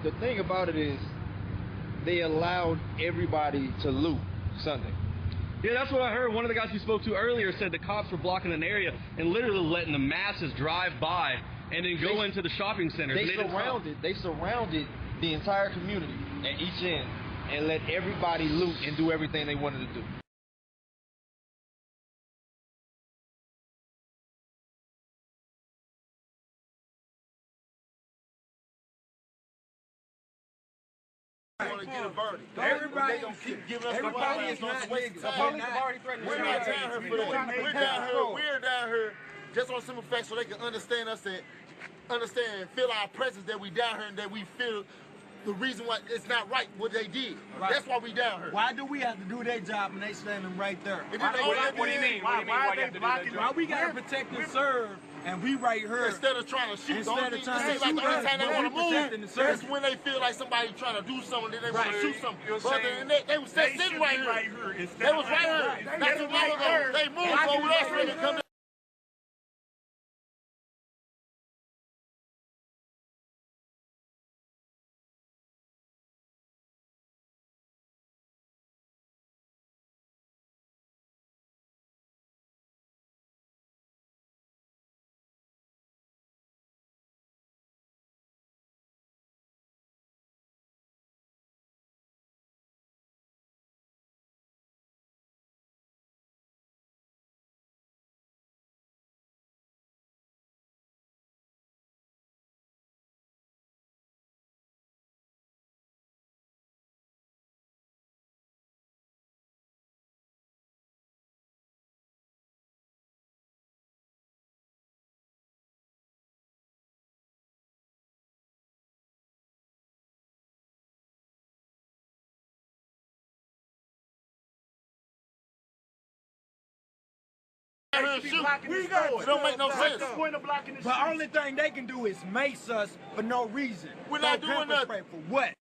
the thing about it is they allowed everybody to loot Sunday. Yeah, that's what I heard. One of the guys we spoke to earlier said the cops were blocking an area and literally letting the masses drive by and then go into the shopping centers. They surrounded the entire community at each end and let everybody loot and do everything they wanted to do. Want to get a verdict. Everybody gonna keep giving us the violence. We're not down here for that. We're down here just on simple facts so they can understand us and feel our presence, that we down here and that we feel the reason why it's not right what they did. Right. That's why we down here. Why do we have to do their job and they standing right there? What do you mean? Why are they blocking? Why we gotta protect and serve? And we right here. Instead of trying to shoot, the only time they want to move, that's when they feel like somebody trying to do something, then they want to shoot something. But other than that, they was sitting right here. They was right here. Not too long ago. They moved over us when they come. It don't make no sense. The only thing they can do is mace us for no reason. We're not doing nothing. For what?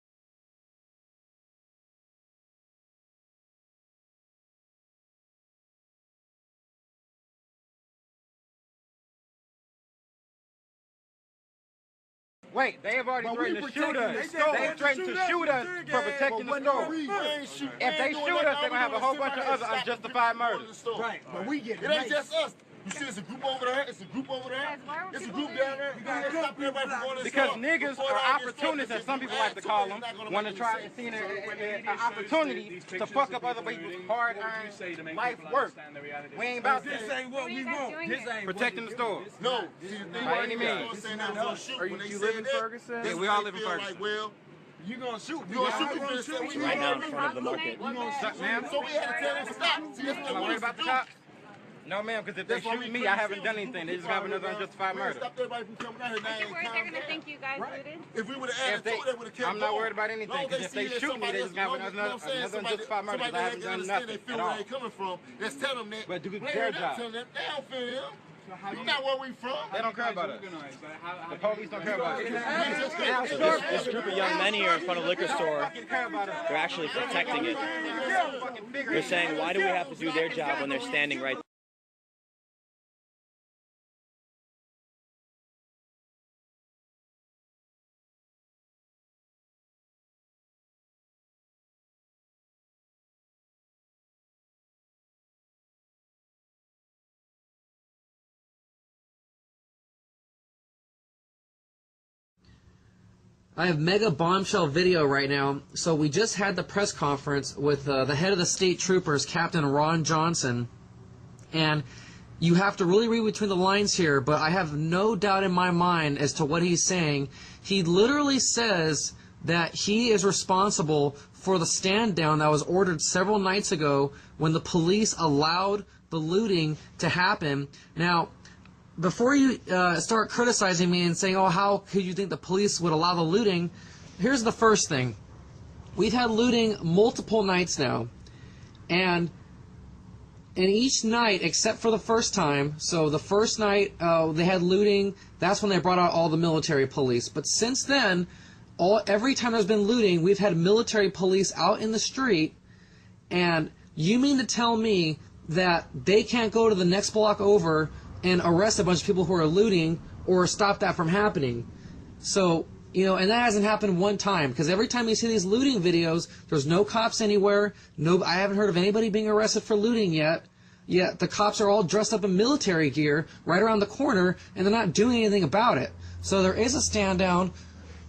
Wait, they have already threatened to shoot us. They threatened to shoot us for protecting the store. If they shoot us, they're going to have a whole bunch of other unjustified murders. Right, but we get it ain't just us. You see, it's a group over there. It's a group over there. It's a group down there. You gotta stop everybody from going to the because store. niggas are opportunists, as some people like to call them, want to try and see an opportunity to fuck up other people's hard-earned life work. We ain't about this. Ain't what we want. This ain't protecting the stores. No. By any means. Are you live in Ferguson? Yeah, we all live in Ferguson. You gonna shoot? You gonna shoot? Right now in front of the market. So we had to tell them to stop. See, that's what Am I worried about the cops? No, ma'am, because if they shoot me, I haven't done anything. They just have another unjustified murder. Stop everybody from coming out here. Are you worried they're going to think you guys looted? If we would have added to it, they would have kept I'm not worried about anything, because if they shoot me, they just have another unjustified murder, because I haven't done nothing they feel at all. where they coming from. Let's tell them that. But do their job. They don't feel them. You're not where we from. They don't care about us. The police don't care about us. This group of young men here in front of the liquor store, they're actually protecting it. They're saying, why do we have to do their job when they're standing right there? I have mega bombshell video right now. So we just had the press conference with the head of the state troopers, Captain Ron Johnson, and you have to really read between the lines here, but I have no doubt in my mind as to what he's saying. He literally says that he is responsible for the stand down that was ordered several nights ago when the police allowed the looting to happen. Now, before you start criticizing me and saying, oh, how could you think the police would allow the looting, here's the first thing. We've had looting multiple nights now, and each night, except for the first time, so the first night they had looting, that's when they brought out all the military police. But since then, every time there's been looting, we've had military police out in the street, and you mean to tell me that they can't go to the next block over and arrest a bunch of people who are looting or stop that from happening? So You know, and that hasn't happened one time, because every time you see these looting videos, there's no cops anywhere. No, I haven't heard of anybody being arrested for looting yet. Yet the cops are all dressed up in military gear right around the corner, and they're not doing anything about it. So there is a stand down.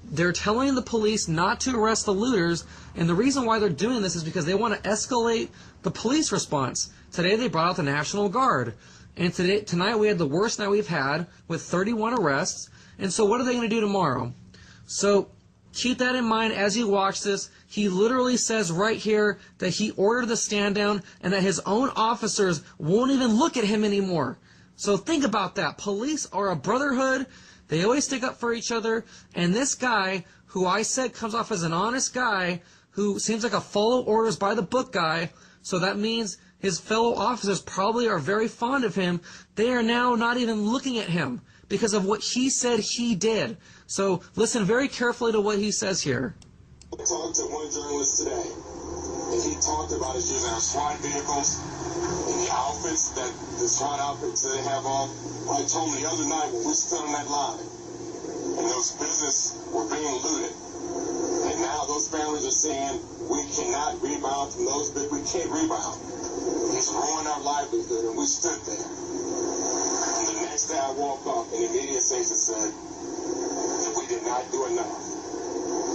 They're telling the police not to arrest the looters, and the reason why they're doing this is because they want to escalate the police response. Today they brought out the National Guard, and tonight we had the worst night we've had with 31 arrests. And so what are they going to do tomorrow? So keep that in mind as you watch this. He literally says right here that he ordered the stand down and that his own officers won't even look at him anymore. So think about that. Police are a brotherhood. They always stick up for each other. And this guy, who I said comes off as an honest guy, who seems like a follow orders by the book guy, so that means his fellow officers probably are very fond of him. They are now not even looking at him because of what he said he did. So listen very carefully to what he says here. I talked to one journalist today, and he talked about us using our SWAT vehicles and the outfits, that the SWAT outfits that they have on. Well, I told him the other night when we stood on that line, and those businesses were being looted, and now those families are saying we cannot rebound from those, but we can't rebound. It's ruined our livelihood, and we stood there. And the next day I walked off, and the media station said that we did not do enough.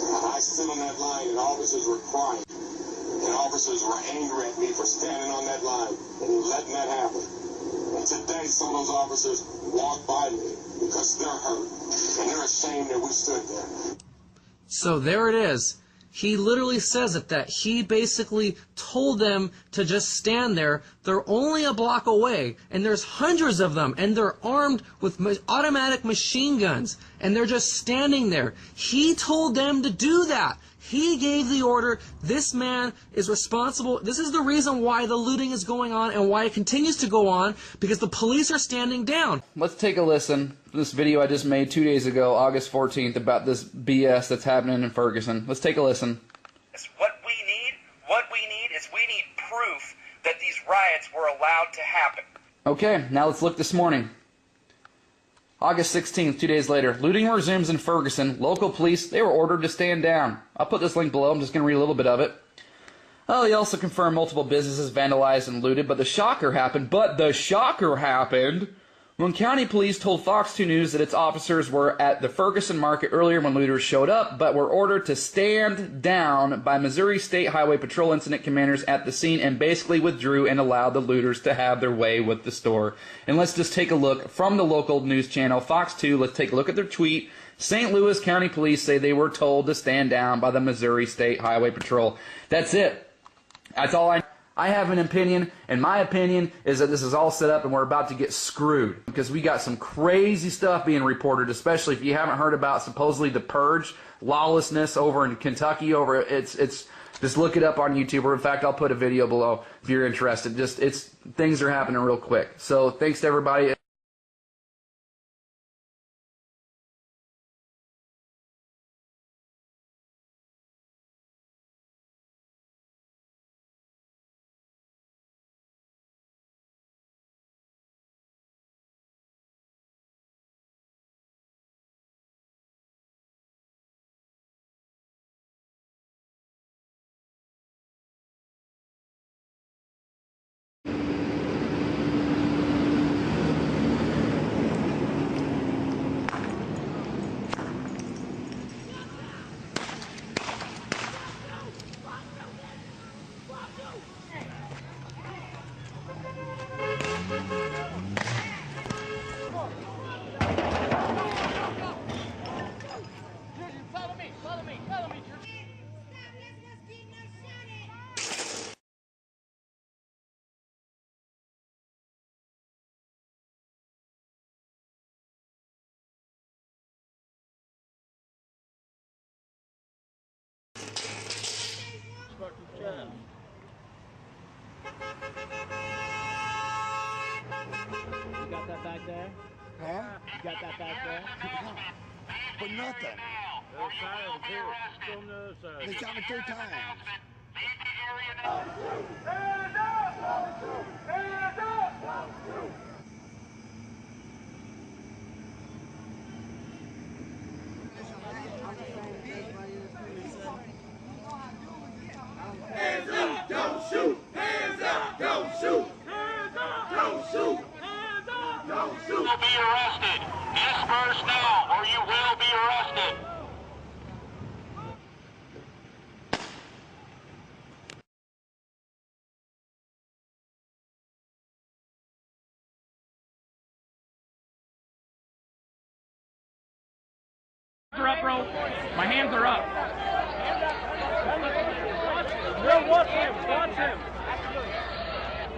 And I stood on that line, and officers were crying, and officers were angry at me for standing on that line and letting that happen. And today, some of those officers walked by me because they're hurt, and they're ashamed that we stood there. So there it is. He literally says it, that he basically told them to just stand there. They're only a block away, and there's hundreds of them, and they're armed with automatic machine guns, and they're just standing there. He told them to do that. He gave the order. This man is responsible. This is the reason why the looting is going on and why it continues to go on, because the police are standing down. Let's take a listen to this video I just made 2 days ago, August 14th, about this BS that's happening in Ferguson. Let's take a listen. What we need is proof that these riots were allowed to happen. Okay, now let's look this morning. August 16th, 2 days later, looting resumes in Ferguson. Local police, they were ordered to stand down. I'll put this link below. I'm just going to read a little bit of it. Oh, he also confirmed multiple businesses vandalized and looted, but the shocker happened when county police told Fox 2 News that its officers were at the Ferguson market earlier when looters showed up, but were ordered to stand down by Missouri State Highway Patrol incident commanders at the scene and basically withdrew and allowed the looters to have their way with the store. And let's just take a look from the local news channel, Fox 2, let's take a look at their tweet. St. Louis County Police say they were told to stand down by the Missouri State Highway Patrol. That's it. That's all I have an opinion, and my opinion is that this is all set up and we're about to get screwed because we got some crazy stuff being reported, especially if you haven't heard about supposedly the purge, lawlessness over in Kentucky. It's just look it up on YouTube, or in fact I'll put a video below if you're interested. Things are happening real quick. So thanks to everybody. You got that back there? Huh? You got that back there? But nothing. The other side of it, too. Still on the other side. They shot me 3 times. Hands up, don't shoot. Hands up, don't shoot. Hands up, don't shoot. Hands up, don't shoot. You will be arrested. Disperse now, or you will be arrested. Hands are up, bro. My hands are up. No, watch him. Watch him.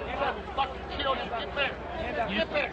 He's about to fucking kill you. Get back. Get back.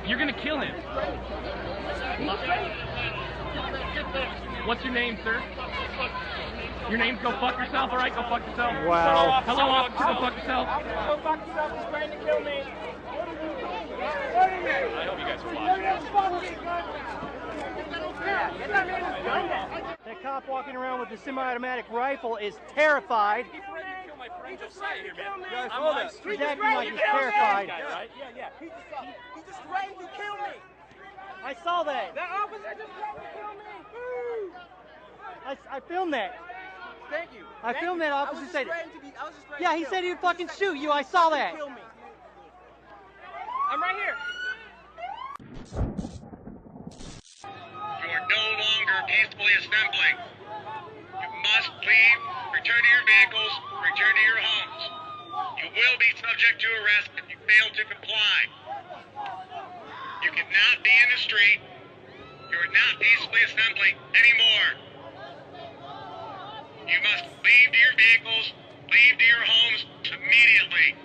You're gonna kill him. What's your name, sir? Your name's Go Fuck Yourself, alright? Go fuck yourself. Wow. Hello, officer, go fuck yourself. Go fuck yourself. He's trying to kill me. I hope you guys are watching. That cop walking around with the semi-automatic rifle is terrified. He just threatened to kill me. He's acting like he's terrified. Yeah. He just threatened to kill me. I saw that. That officer just threatened to kill me. I filmed that. Thank you. I filmed that officer said. I was just ready Yeah, to he kill said me. he'd fucking shoot you. I saw that. Kill me. I'm right here. You are no longer peacefully assembling. You must leave, return to your vehicles, return to your homes. You will be subject to arrest if you fail to comply. You cannot be in the street. You are not peacefully assembling anymore. You must leave to your vehicles, leave to your homes immediately.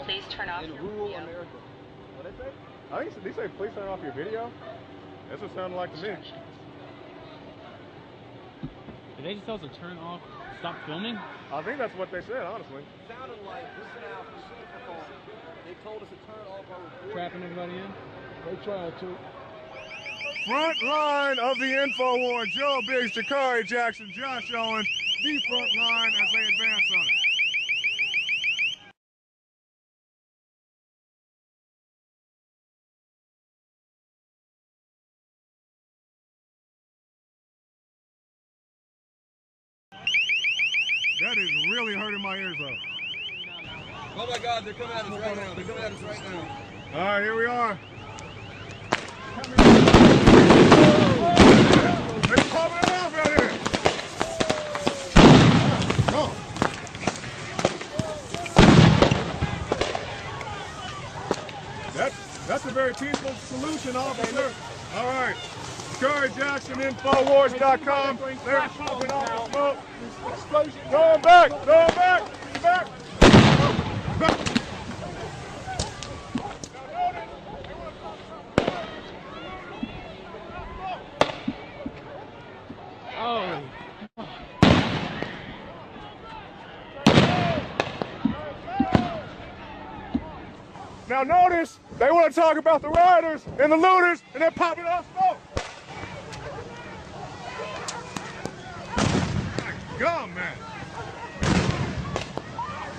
Please turn off. In rural America. What they say? I think they say please turn off your video. That's what it sounded like to me. Did they just tell us to turn off, stop filming? I think that's what they said, honestly. Sounded like listen out for speakerphone. They told us to turn off our recording. Trapping everybody in? They tried to. Front line of the info war, Joe Biggs, Jakari Jackson, Josh Owens, the front line as they advance on it. That is really hurting my ears though. Oh my God, they're coming at us right now. They're coming at us right now. All right, here we are. They're popping it off out here. Go. That's a very peaceful solution, officer. All right. Jakari Jackson, Infowars.com. They're popping off the smoke. Going back, back. Now notice, they want to talk about the rioters and the looters, and they're popping off smoke. My God, man.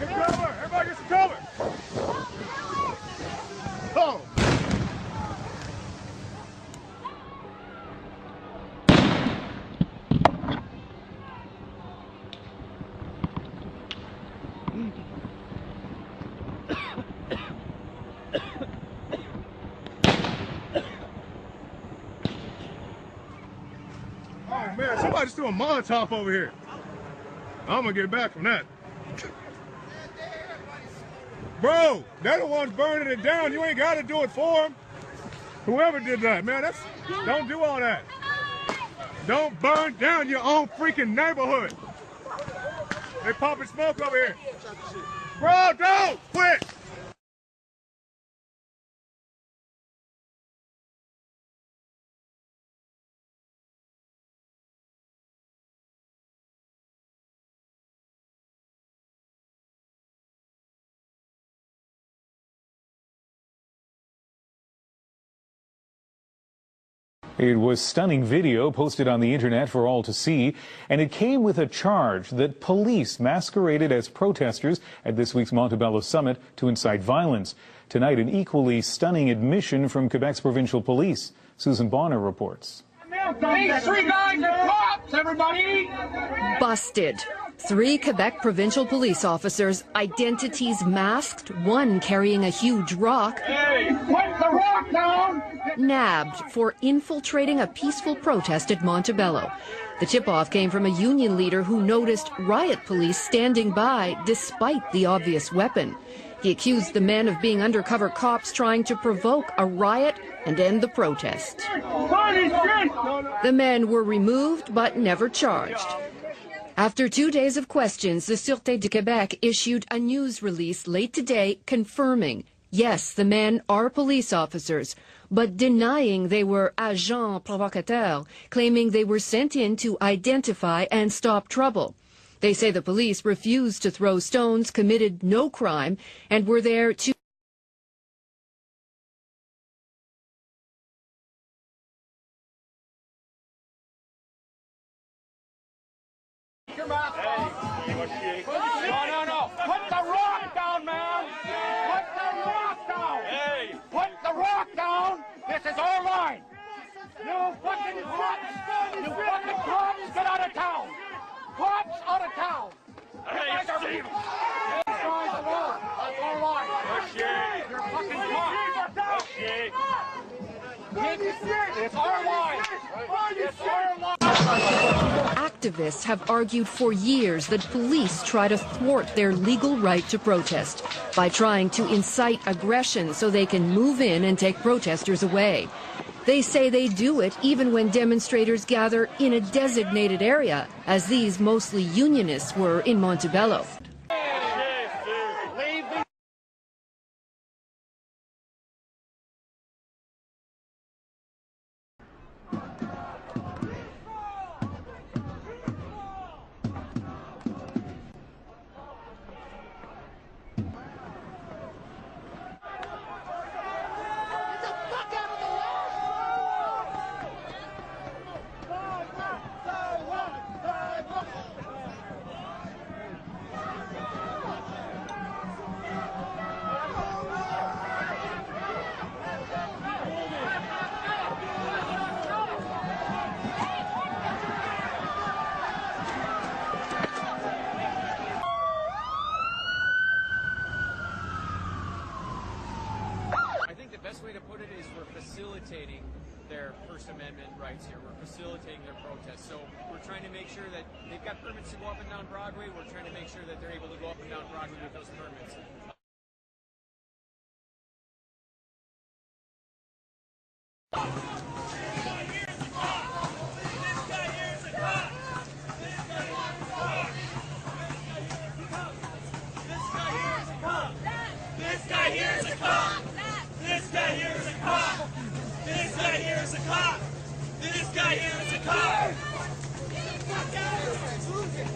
Get cover. Everybody get some cover. Oh. Oh man, somebody just threw a Molotov over here. I'm gonna get back from that. Bro, they're the ones burning it down. You ain't gotta do it for them. Whoever did that, man, don't do all that. Don't burn down your own freaking neighborhood. They popping smoke over here. Bro, don't quit. It was stunning video posted on the internet for all to see, and it came with a charge that police masqueraded as protesters at this week's Montebello summit to incite violence. Tonight, an equally stunning admission from Quebec's provincial police. Susan Bonner reports. These 3 guys are cops, everybody! Busted. 3 Quebec provincial police officers, identities masked, one carrying a huge rock. Hey, put the rock down! Nabbed for infiltrating a peaceful protest at Montebello. The tip-off came from a union leader who noticed riot police standing by despite the obvious weapon. He accused the men of being undercover cops trying to provoke a riot and end the protest. The men were removed but never charged. After 2 days of questions, the Sûreté du Québec issued a news release late today confirming, yes, the men are police officers, but denying they were agents provocateurs, claiming they were sent in to identify and stop trouble. They say the police refused to throw stones, committed no crime, and were there to No. Put the rock down, man! Put the rock down! Hey! Put the rock down! This is our line! You fucking cops! You fucking cops! Get out of town! Cops out of town! Hey, Steve! That's our line! You're fucking cops! It's our line! It's our line! Activists have argued for years that police try to thwart their legal right to protest by trying to incite aggression so they can move in and take protesters away. They say they do it even when demonstrators gather in a designated area, as these mostly unionists were in Montebello. The best way to put it is we're facilitating their First Amendment rights here. We're facilitating their protests. So we're trying to make sure that they've got permits to go up and down Broadway. We're trying to make sure that they're able to go up and down Broadway with those permits. This guy here is a cop! This guy here is a cop! This guy here is a cop! This guy here is a cop! Fuck out of here!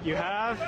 You have?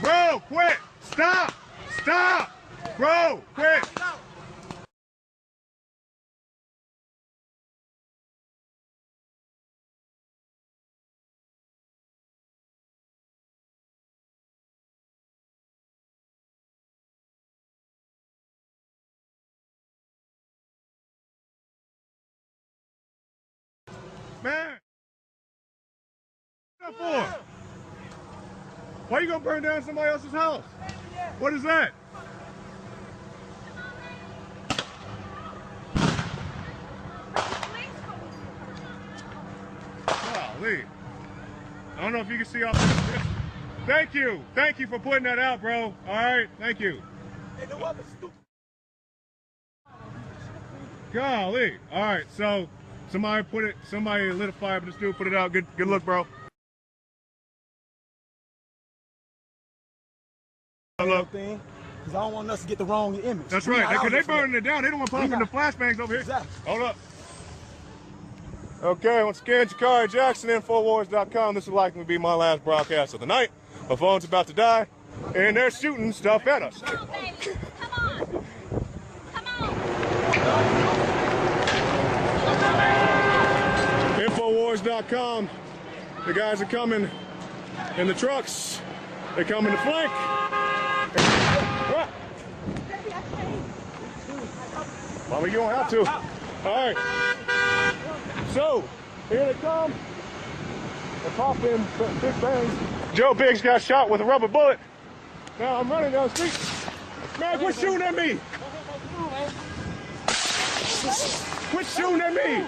Bro, quit! Stop! Stop! Bro, quit! Man! What's that for? Why you gonna burn down somebody else's house? What is that? Golly. I don't know if you can see off this. Thank you. Thank you for putting that out, bro. All right. Thank you. Golly. All right. So somebody lit a fire, but this dude put it out. Good look, bro. Look. Because I don't want us to get the wrong image. That's right. Because they burning it down. They don't want to pop in the flashbangs over here. Exactly. Hold up. Okay, once again, Jakari Jackson, Infowars.com. This will likely be my last broadcast of the night. My phone's about to die, and they're shooting stuff at us. Infowars.com. The guys are coming in the trucks. They come in the flank. Well, you don't have to. All right. So, here they come. They pop in big bangs. Joe Biggs got shot with a rubber bullet. Now I'm running down the street. Man, quit shooting at me. Quit shooting at me.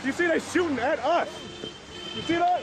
You see they shooting at us. You see that?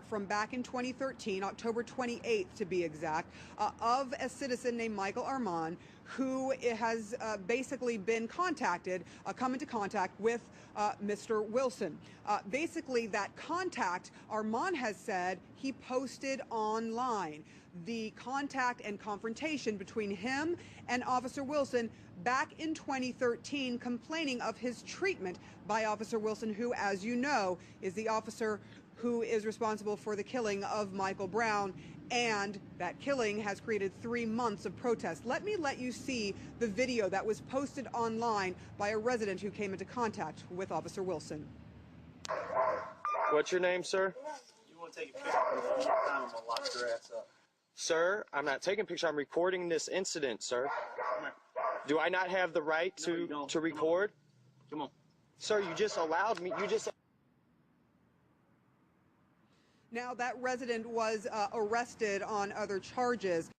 From back in 2013, October 28th to be exact, of a citizen named Michael Armand, who has basically been contacted, come into contact with Mr. Wilson. Basically, that contact, Armand has said he posted online. The contact and confrontation between him and Officer Wilson back in 2013, complaining of his treatment by Officer Wilson, who, as you know, is the officer who is responsible for the killing of Michael Brown. And that killing has created 3 months of protest. Let you see the video that was posted online by a resident who came into contact with Officer Wilson. What's your name, sir? You want to take a picture of me one more time, I'm going to lock your ass up. Sir, I'm not taking a picture. I'm recording this incident, sir. Do I not have the right to record? Come on. Sir, you just allowed me. Now, that resident was arrested on other charges.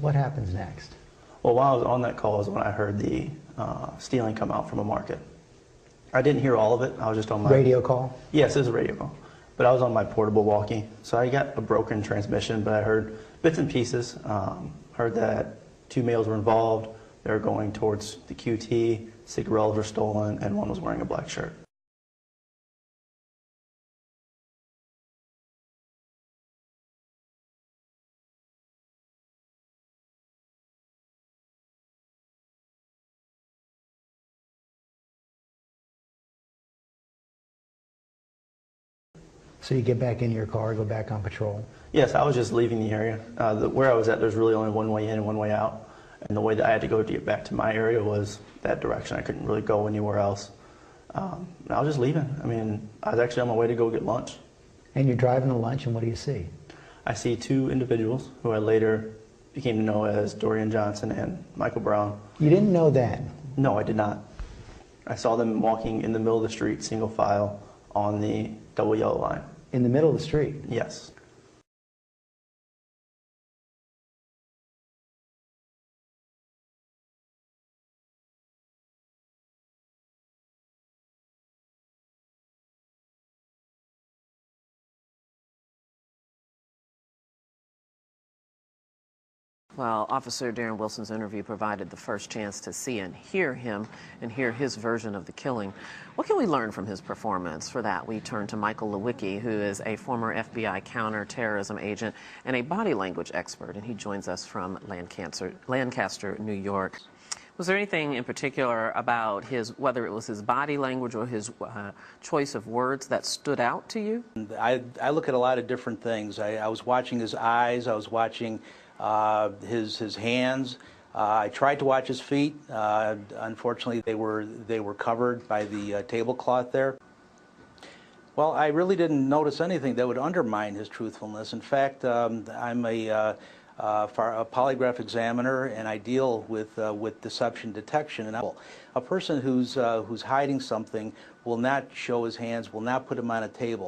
What happens next? Well, while I was on that call is when I heard the stealing come out from a market. I didn't hear all of it. I was just on my... Radio call? Yes, it was a radio call. But I was on my portable walkie. So I got a broken transmission, but I heard bits and pieces. Heard that 2 males were involved. They were going towards the QT. Cigarettes were stolen, and one was wearing a black shirt. So you get back in your car, go back on patrol? Yes, I was just leaving the area. Where I was at, there's really only one way in and one way out. And the way that I had to go to get back to my area was that direction. I couldn't really go anywhere else. I was just leaving. I mean, I was actually on my way to go get lunch. And you're driving to lunch, and what do you see? I see 2 individuals who I later became to know as Dorian Johnson and Michael Brown. You didn't know that? No, I did not. I saw them walking in the middle of the street, single file, on the double yellow line. In the middle of the street? Yes. Well, Officer Darren Wilson's interview provided the first chance to see and hear him and hear his version of the killing. What can we learn from his performance? For that, we turn to Michael Lewicki, who is a former FBI counterterrorism agent and a body language expert, and he joins us from Lancaster, New York. Was there anything in particular about whether it was his body language or his choice of words that stood out to you? I look at a lot of different things. I was watching his eyes. I was watching his hands. I tried to watch his feet. Unfortunately, they were covered by the tablecloth there. Well, I really didn't notice anything that would undermine his truthfulness. In fact, I'm a polygraph examiner, and I deal with deception detection. And a person who's hiding something will not show his hands, will not put them on a table.